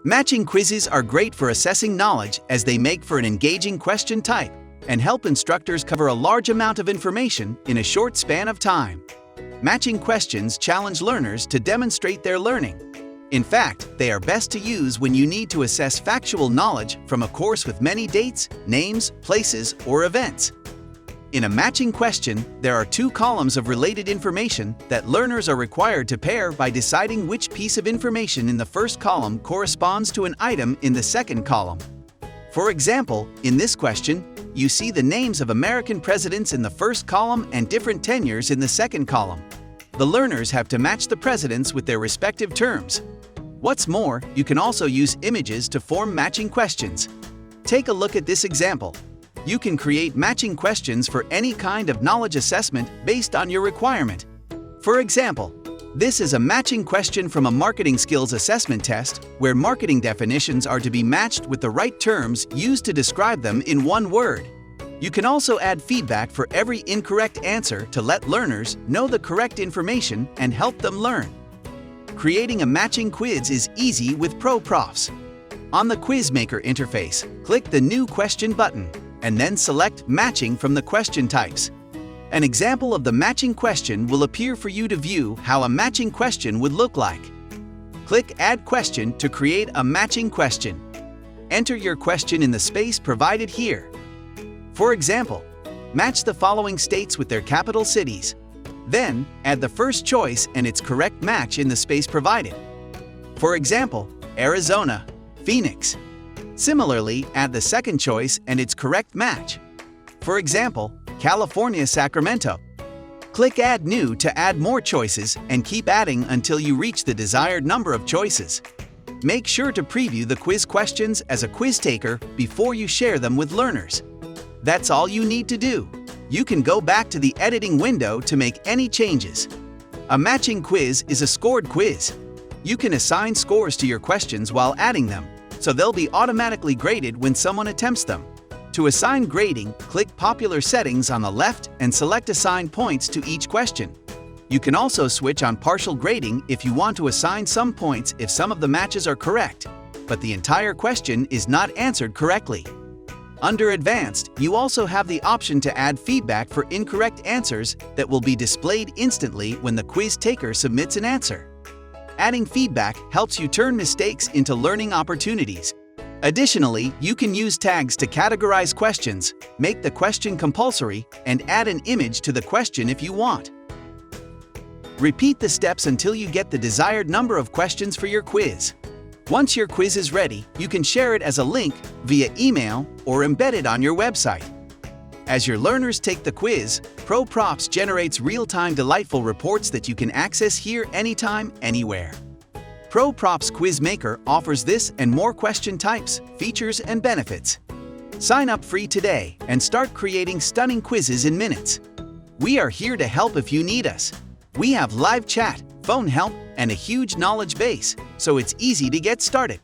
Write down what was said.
Matching quizzes are great for assessing knowledge as they make for an engaging question type and help instructors cover a large amount of information in a short span of time. Matching questions challenge learners to demonstrate their learning. In fact, they are best to use when you need to assess factual knowledge from a course with many dates, names, places, or events. In a matching question, there are two columns of related information that learners are required to pair by deciding which piece of information in the first column corresponds to an item in the second column. For example, in this question, you see the names of American presidents in the first column and different tenures in the second column. The learners have to match the presidents with their respective terms. What's more, you can also use images to form matching questions. Take a look at this example. You can create matching questions for any kind of knowledge assessment based on your requirement. For example, this is a matching question from a marketing skills assessment test where marketing definitions are to be matched with the right terms used to describe them in one word. You can also add feedback for every incorrect answer to let learners know the correct information and help them learn. Creating a matching quiz is easy with ProProfs. On the Quiz Maker interface, click the New Question button and then select Matching from the question types. An example of the matching question will appear for you to view how a matching question would look like. Click Add Question to create a matching question. Enter your question in the space provided here. For example, match the following states with their capital cities. Then, add the first choice and its correct match in the space provided. For example, Arizona, Phoenix. Similarly, add the second choice and its correct match. For example, California, Sacramento. Click Add New to add more choices and keep adding until you reach the desired number of choices. Make sure to preview the quiz questions as a quiz taker before you share them with learners. That's all you need to do. You can go back to the editing window to make any changes. A matching quiz is a scored quiz. You can assign scores to your questions while adding them, so they'll be automatically graded when someone attempts them. To assign grading, click Popular Settings on the left and select Assign Points to each question. You can also switch on partial grading if you want to assign some points if some of the matches are correct, but the entire question is not answered correctly. Under Advanced, you also have the option to add feedback for incorrect answers that will be displayed instantly when the quiz taker submits an answer. Adding feedback helps you turn mistakes into learning opportunities. Additionally, you can use tags to categorize questions, make the question compulsory, and add an image to the question if you want. Repeat the steps until you get the desired number of questions for your quiz. Once your quiz is ready, you can share it as a link via email or embed it on your website. As your learners take the quiz, ProProfs generates real-time delightful reports that you can access here anytime, anywhere. ProProfs Quiz Maker offers this and more question types, features, and benefits. Sign up free today and start creating stunning quizzes in minutes. We are here to help if you need us. We have live chat, phone help, and a huge knowledge base, so it's easy to get started.